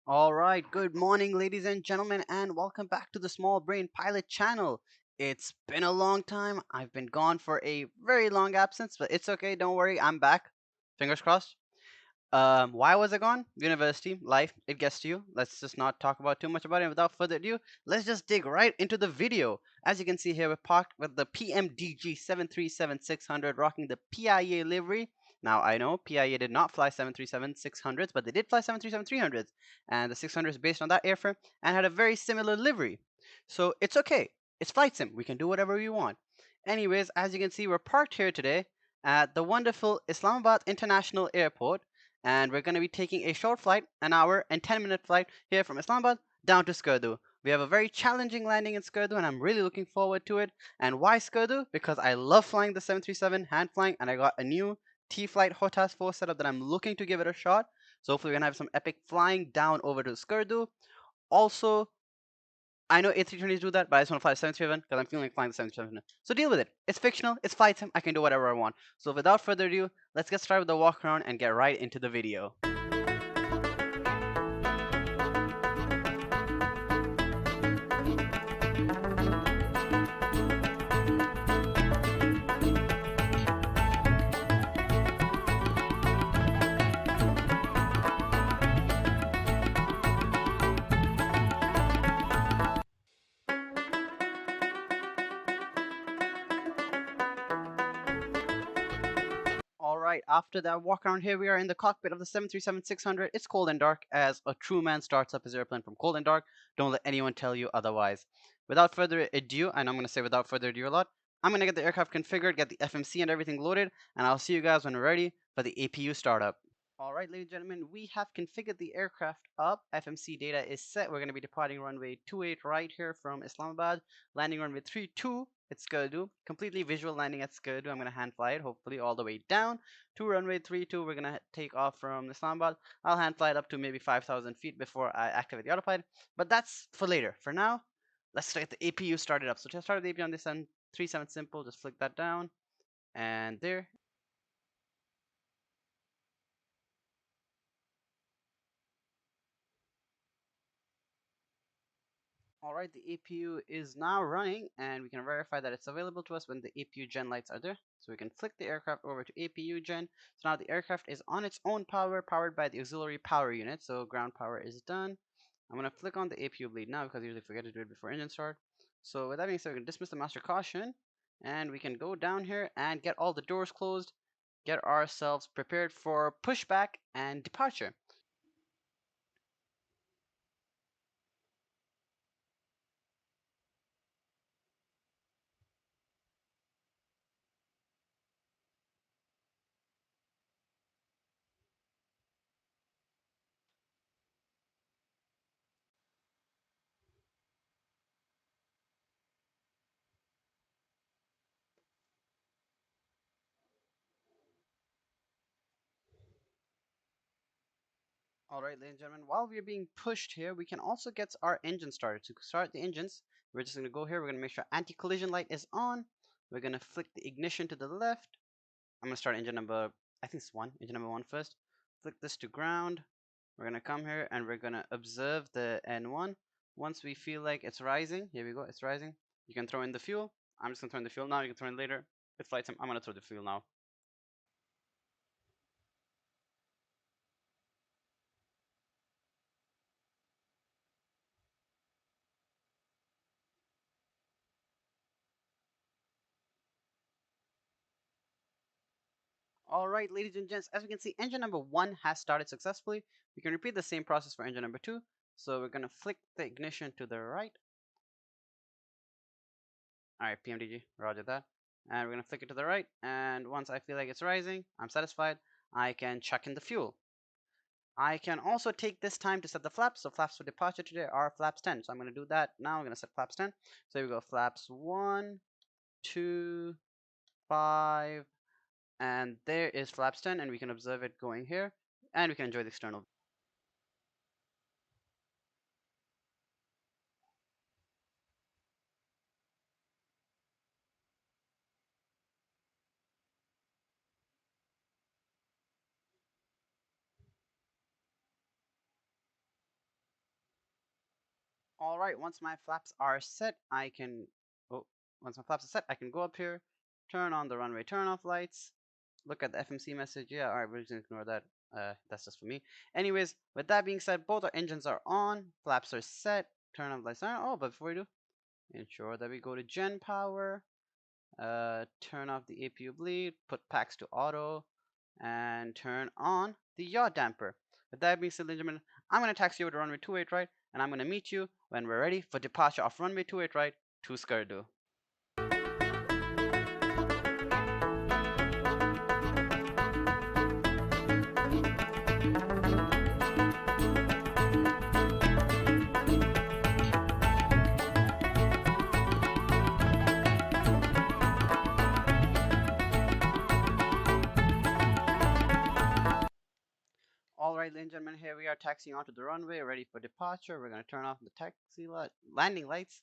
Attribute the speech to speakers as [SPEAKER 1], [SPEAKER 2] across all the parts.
[SPEAKER 1] All right, good morning, ladies and gentlemen, and welcome back to the Small Brain Pilot channel. It's been a long time. I've been gone for a very long absence, but it's okay. Don't worry, I'm back. Fingers crossed. Why was I gone? University, life, it gets to you. Let's just not talk about too much about it. Without further ado, let's just dig right into the video. As you can see here, we're parked with the PMDG 737-600 rocking the PIA livery. Now, I know PIA did not fly 737-600s, but they did fly 737-300s, and the 600 is based on that airframe and had a very similar livery. So it's okay. It's flight sim. We can do whatever we want. Anyways, as you can see, we're parked here today at the wonderful Islamabad International Airport, and we're going to be taking a short flight, an hour and 10-minute flight here from Islamabad down to Skardu. We have a very challenging landing in Skardu, and I'm really looking forward to it. And why Skardu? Because I love flying the 737 hand flying, and I got a new T-Flight HOTAS 4 setup that I'm looking to give it a shot. So hopefully we're gonna have some epic flying down over to Skardu. Also, I know A320s do that, but I just want to fly the 737 because I'm feeling like flying the 737. So deal with it. It's fictional, it's flight sim, I can do whatever I want. So without further ado, let's get started with the walk around and get right into the video. Alright, after that walk around, here we are in the cockpit of the 737-600. It's cold and dark as a true man starts up his airplane from cold and dark. Don't let anyone tell you otherwise. Without further ado, and I'm going to say without further ado a lot, I'm going to get the aircraft configured, get the FMC and everything loaded, and I'll see you guys when we're ready for the APU startup. Alright, ladies and gentlemen, we have configured the aircraft up. FMC data is set. We're going to be departing runway 28 right here from Islamabad, landing runway 32. It's Skardu. Completely visual landing at Skardu. I'm going to hand fly it, hopefully all the way down to runway 32. We're going to take off from Islamabad. I'll hand fly it up to maybe 5,000 feet before I activate the autopilot, but that's for later. For now, let's get the APU started up. So to start the APU on this end, 37 simple, just flick that down, and there. Alright, the APU is now running, and we can verify that it's available to us when the APU gen lights are there. So we can flick the aircraft over to APU gen. So now the aircraft is on its own power, powered by the auxiliary power unit. So ground power is done. I'm going to flick on the APU bleed now because I usually forget to do it before engine start. So with that being said, we can dismiss the master caution, and we can go down here and get all the doors closed, get ourselves prepared for pushback and departure. Alright, ladies and gentlemen, while we're being pushed here, we can also get our engine started. To start the engines, we're just going to go here. We're going to make sure anti-collision light is on. We're going to flick the ignition to the left. I'm going to start engine number, I think it's one, engine number one first. Flick this to ground. We're going to come here and we're going to observe the N1. Once we feel like it's rising, here we go, it's rising. You can throw in the fuel. I'm just going to throw in the fuel now. You can throw in later. It's flight time. I'm going to throw the fuel now. Alright, ladies and gents, as we can see, engine number 1 has started successfully. We can repeat the same process for engine number 2. So we're going to flick the ignition to the right. Alright, PMDG, roger that. And we're going to flick it to the right. And once I feel like it's rising, I'm satisfied, I can chuck in the fuel. I can also take this time to set the flaps. So flaps for departure today are flaps 10. So I'm going to do that now. I'm going to set flaps 10. So here we go, flaps 1, 2, 5, and there is flaps 10, and we can observe it going here, and we can enjoy the external. All right, once my flaps are set, I can. Oh, once my flaps are set, I can go up here, turn on the runway turn-off lights, look at the FMC message. Yeah, all right, we're just gonna ignore that. That's just for me. Anyways, with that being said, both our engines are on, flaps are set, turn off lights on. Oh, but before we do, ensure that we go to gen power, turn off the APU bleed, put packs to auto, and turn on the yaw damper. With that being said, ladies and gentlemen, I'm going to taxi you over to runway 28 right, and I'm going to meet you when we're ready for departure off runway 28 right to Skardu. Alright, ladies and gentlemen, here we are taxiing onto the runway, ready for departure. We're going to turn off the landing lights,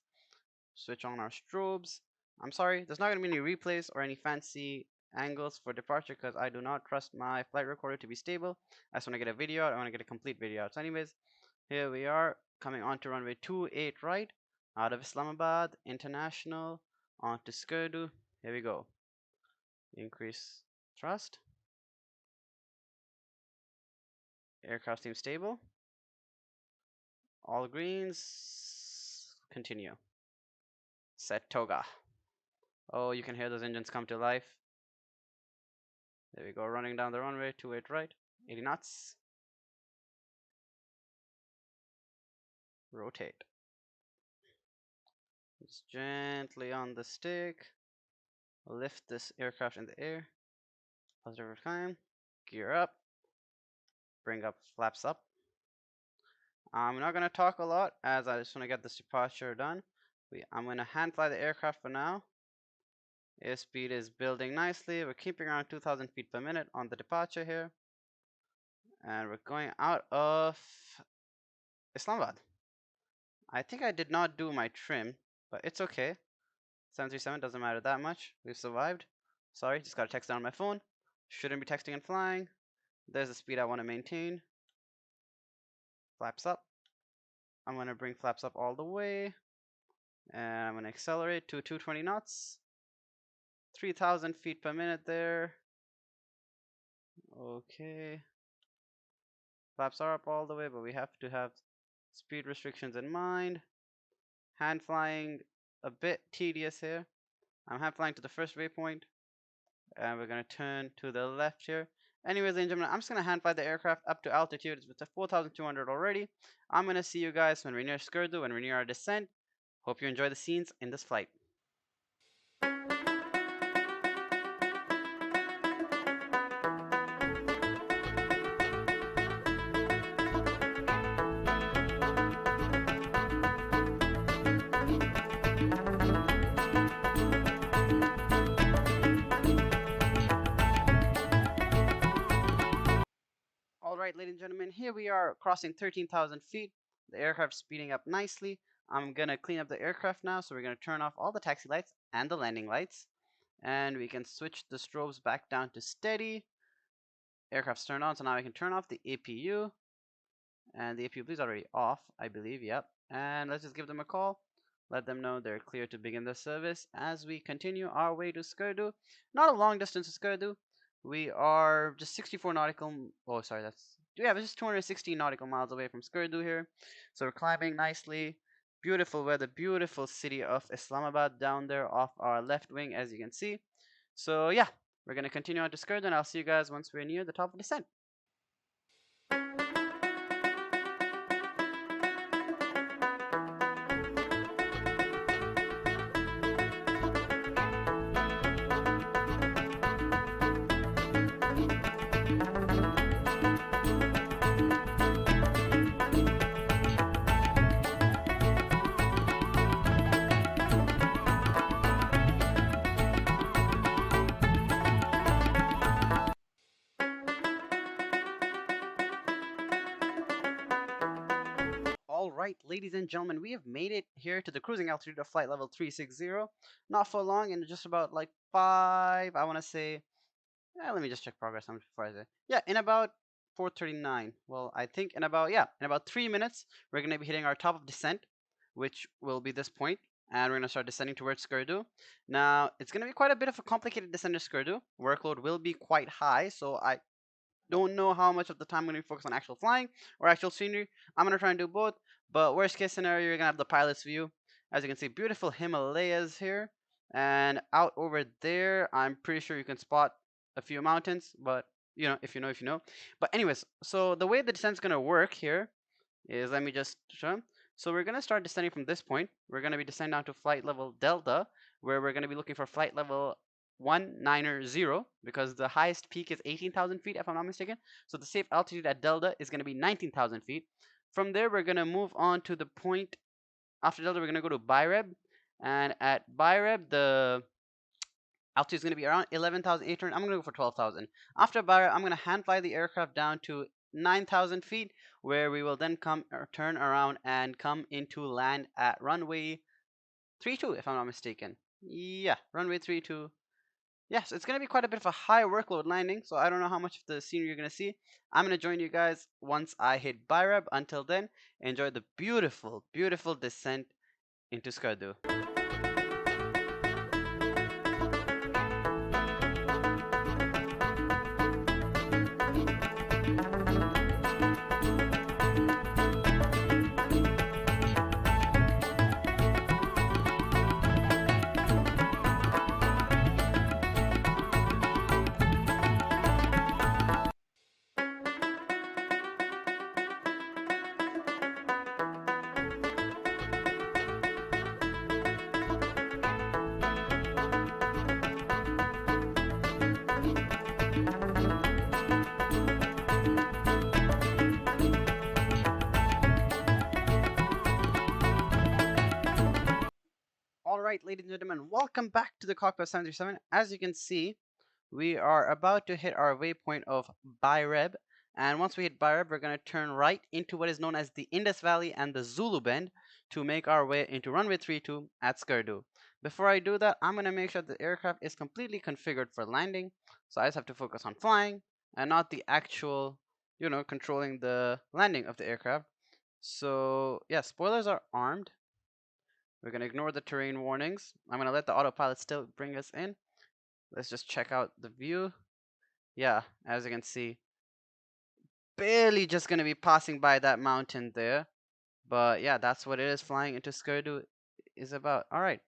[SPEAKER 1] switch on our strobes. I'm sorry, there's not going to be any replays or any fancy angles for departure because I do not trust my flight recorder to be stable. I just want to get a video out. I want to get a complete video out. So anyways, here we are coming onto runway 28 right out of Islamabad International onto Skardu. Here we go. Increase thrust. Aircraft seems stable. All greens. Continue. Set toga. Oh, you can hear those engines come to life. There we go, running down the runway, 28 right, 80 knots. Rotate. Just gently on the stick. Lift this aircraft in the air. Positive climb. Gear up. Bring up flaps up. I'm not going to talk a lot as I just want to get this departure done. I'm going to hand fly the aircraft for now. Airspeed is building nicely. We're keeping around 2,000 feet per minute on the departure here. And we're going out of Islamabad. I think I did not do my trim, but it's okay. 737 doesn't matter that much. We've survived. Sorry, just got a text down on my phone. Shouldn't be texting and flying. There's the speed I want to maintain. Flaps up. I'm going to bring flaps up all the way. And I'm going to accelerate to 220 knots. 3,000 feet per minute there. Okay. Flaps are up all the way, but we have to have speed restrictions in mind. Hand flying a bit tedious here. I'm hand flying to the first waypoint. And we're going to turn to the left here. Anyways, ladies and gentlemen, I'm just going to hand fly the aircraft up to altitude. It's at 4,200 already. I'm going to see you guys when we're near Skardu, when we're near our descent. Hope you enjoy the scenes in this flight. Alright, ladies and gentlemen, here we are crossing 13,000 feet. The aircraft speeding up nicely. I'm going to clean up the aircraft now, so we're going to turn off all the taxi lights and the landing lights. And we can switch the strobes back down to steady. Aircraft's turned on, so now I can turn off the APU. And the APU is already off, I believe, yep. And let's just give them a call. Let them know they're clear to begin the service as we continue our way to Skardu. Not a long distance to Skardu. We are just 64 nautical, oh sorry, we're just 216 nautical miles away from Skardu here. So we're climbing nicely. Beautiful weather, beautiful city of Islamabad down there off our left wing, as you can see. So yeah, we're going to continue on to Skardu, and I'll see you guys once we're near the top of the descent. Alright, ladies and gentlemen, we have made it here to the cruising altitude of flight level 360. Not for long, in just about like 5, I want to say, let me just check progress time before I say. Yeah, in about 4:39. Well, I think in about 3 minutes, we're going to be hitting our top of descent. which will be this point, and we're going to start descending towards Skardu. Now, it's going to be quite a bit of a complicated descent to Skardu. Workload will be quite high, so I don't know how much of the time I'm going to be focused on actual flying or actual scenery. I'm going to try and do both, but worst case scenario, you're going to have the pilot's view. As you can see, beautiful Himalayas here, and out over there, I'm pretty sure you can spot a few mountains, but you know, if you know, if you know. But anyways, so the way the descent's going to work here is, let me just show. So we're going to start descending from this point. We're going to be descending down to flight level Delta, where we're going to be looking for flight level 190, because the highest peak is 18,000 feet, if I'm not mistaken. So the safe altitude at Delta is going to be 19,000 feet. From there, we're going to move on to the point after Delta. We're going to go to Byreb, and at Byreb, the altitude is going to be around 11,800. I'm going to go for 12,000. After Byreb, I'm going to hand fly the aircraft down to 9,000 feet, where we will then turn around and come into land at runway 32, if I'm not mistaken. Yeah, runway 32. Yes, it's going to be quite a bit of a high workload landing, so I don't know how much of the scenery you're going to see. I'm going to join you guys once I hit Byreb. Until then, enjoy the beautiful, beautiful descent into Skardu. Alright, ladies and gentlemen, welcome back to the Cockpit 737. As you can see, we are about to hit our waypoint of Byreb, and once we hit Byreb, we're going to turn right into what is known as the Indus Valley and the Zulu Bend to make our way into runway 32 at Skardu. Before I do that, I'm going to make sure the aircraft is completely configured for landing, so I just have to focus on flying and not the actual, controlling the landing of the aircraft. So, yeah, spoilers are armed. We're going to ignore the terrain warnings. I'm going to let the autopilot still bring us in. Let's just check out the view. Yeah, as you can see, barely just going to be passing by that mountain there. But yeah, that's what it is. Flying into Skardu is about. Alright,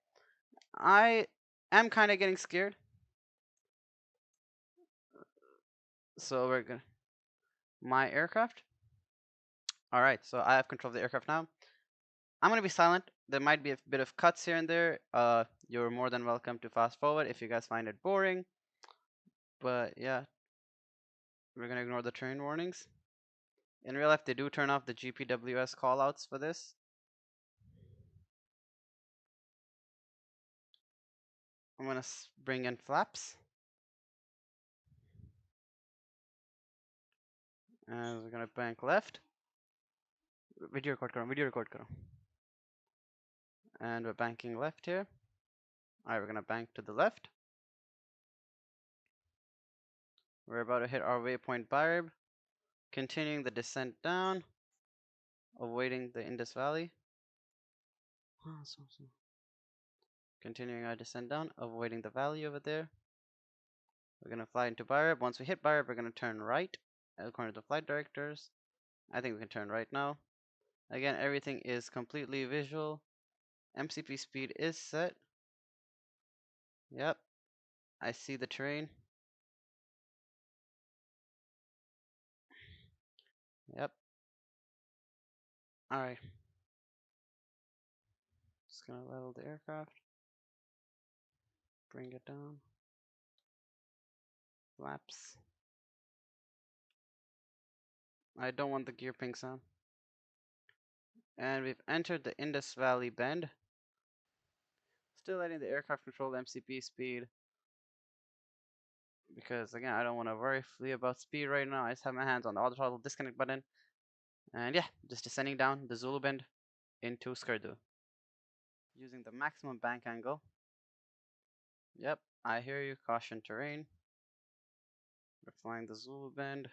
[SPEAKER 1] I am kind of getting scared. So we're going to... My aircraft? Alright, so I have control of the aircraft now. I'm going to be silent. There might be a bit of cuts here and there. You're more than welcome to fast forward if you guys find it boring. But yeah, we're going to ignore the terrain warnings. In real life, they do turn off the GPWS callouts for this. I'm going to bring in flaps. And we're going to bank left. Video record karo, video record karo. And we're banking left here. Alright, we're going to bank to the left. We're about to hit our waypoint Byreb. Continuing the descent down. Avoiding the Indus Valley. Continuing our descent down. Avoiding the valley over there. We're going to fly into Byreb. Once we hit Byreb, we're going to turn right. According to the flight directors. I think we can turn right now. Again, everything is completely visual. MCP speed is set. Yep. I see the terrain. Yep. Alright. Just gonna level the aircraft. Bring it down. Flaps. I don't want the gear ping sound. And we've entered the Indus Valley Bend. Still letting the aircraft control the MCP speed. Because again, I don't want to worry about speed right now. I just have my hands on the auto throttle disconnect button. And yeah, just descending down the Zulu Bend into Skardu. Using the maximum bank angle. Yep, I hear you. Caution terrain. We're flying the Zulu Bend.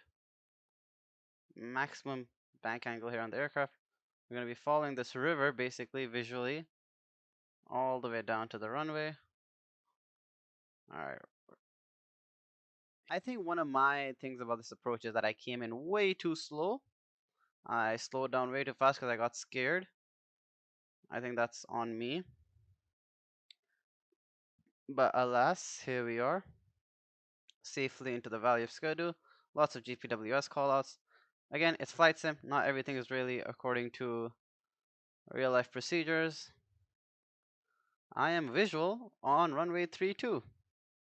[SPEAKER 1] Maximum bank angle here on the aircraft. We're going to be following this river, basically, visually, all the way down to the runway. Alright. I think one of my things about this approach is that I came in way too slow. I slowed down way too fast because I got scared. I think that's on me. But alas, here we are, safely into the Valley of Skardu. Lots of GPWS callouts. Again, it's flight sim. Not everything is really according to real life procedures. I am visual on runway 32.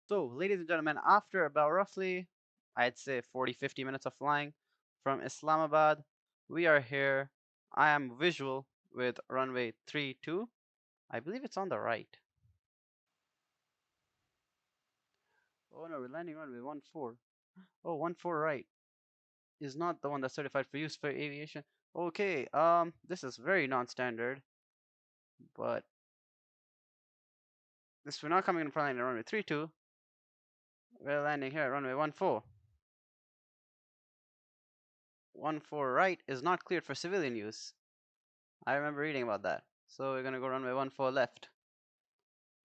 [SPEAKER 1] So, ladies and gentlemen, after about roughly, I'd say 40-50 minutes of flying from Islamabad, we are here. I am visual with runway 32. I believe it's on the right. Oh no, we're landing runway 14. Oh, 14 right is not the one that's certified for use for aviation. Okay, this is very non-standard, but this we're not coming in from runway 32. We're landing here at runway 14. 14 right is not cleared for civilian use. I remember reading about that. So we're gonna go runway 14 left.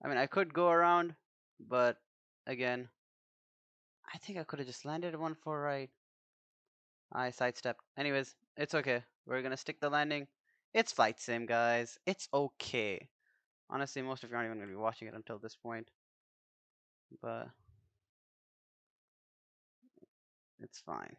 [SPEAKER 1] I mean, I could go around, but again, I think I could have just landed at 14 right. I sidestepped. Anyways, it's okay. We're gonna stick the landing. It's flight sim, guys. It's okay. Honestly, most of you aren't even gonna be watching it until this point, but it's fine.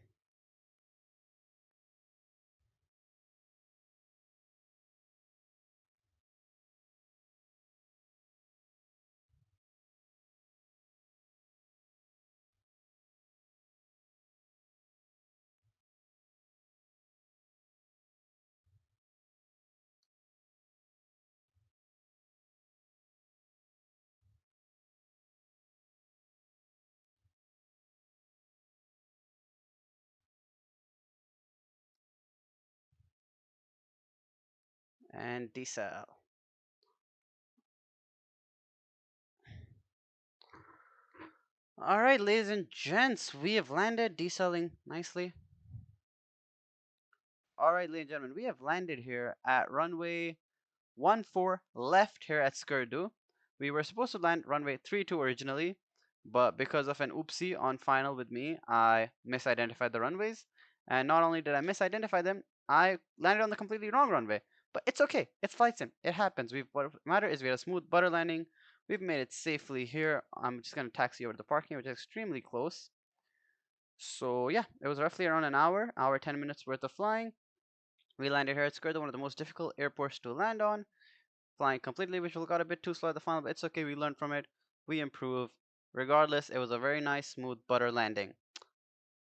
[SPEAKER 1] And decel. Alright, ladies and gents, we have landed, decelling nicely. Alright, ladies and gentlemen, we have landed here at runway 14 left here at Skardu. We were supposed to land runway 32 originally, but because of an oopsie on final with me, I misidentified the runways. And not only did I misidentify them, I landed on the completely wrong runway. But it's okay. It's flight sim. It happens. What matter is we had a smooth butter landing. We've made it safely here. I'm just gonna taxi over to the parking, which is extremely close. So yeah, it was roughly around an hour 10 minutes worth of flying. We landed here at Skardu, one of the most difficult airports to land on. Flying completely visual, got a bit too slow at the final, but it's okay. We learned from it. We improve. Regardless, it was a very nice, smooth butter landing.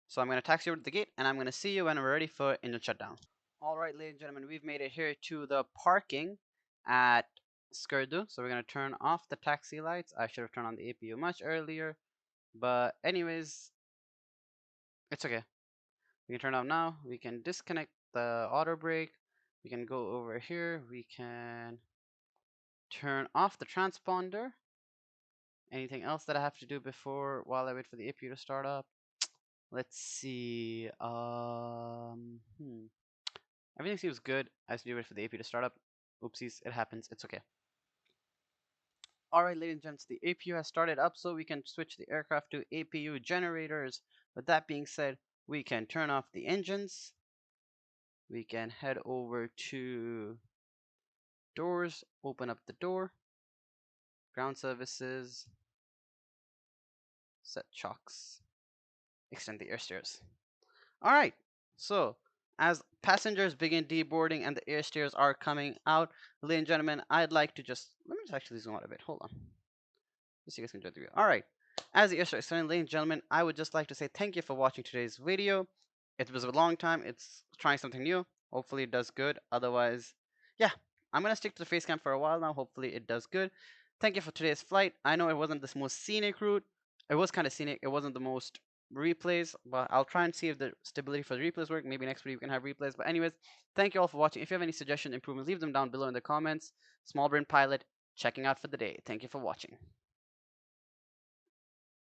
[SPEAKER 1] So I'm going to taxi over to the gate, and I'm going to see you when we're ready for engine shutdown. All right, ladies and gentlemen, we've made it here to the parking at Skardu. So we're going to turn off the taxi lights. I should have turned on the APU much earlier. But anyways, it's okay. We can turn it off now. We can disconnect the auto brake. We can go over here. We can turn off the transponder. Anything else that I have to do before while I wait for the APU to start up? Let's see. Everything seems good. I just need to wait for the APU to start up. Oopsies, it happens. It's okay. Alright, ladies and gents, the APU has started up, so we can switch the aircraft to APU generators. With that being said, we can turn off the engines. We can head over to doors, open up the door, ground services, set chocks, extend the air stairs. Alright, so as passengers begin deboarding and the air stairs are coming out, ladies and gentlemen, I'd like to let me just actually zoom out a bit. Hold on. Just so you guys can enjoy the video. Alright, as the air stairs starting, ladies and gentlemen, I would just like to say thank you for watching today's video. It was a long time. It's trying something new. Hopefully it does good. Otherwise, yeah, I'm going to stick to the face cam for a while now. Hopefully it does good. Thank you for today's flight. I know it wasn't the most scenic route. It was kind of scenic. It wasn't the most replays, but I'll try and see if the stability for the replays work. Maybe next week we can have replays. But anyways, thank you all for watching. If you have any suggestions, improvements, leave them down below in the comments. Small Brain Pilot checking out for the day. Thank you for watching.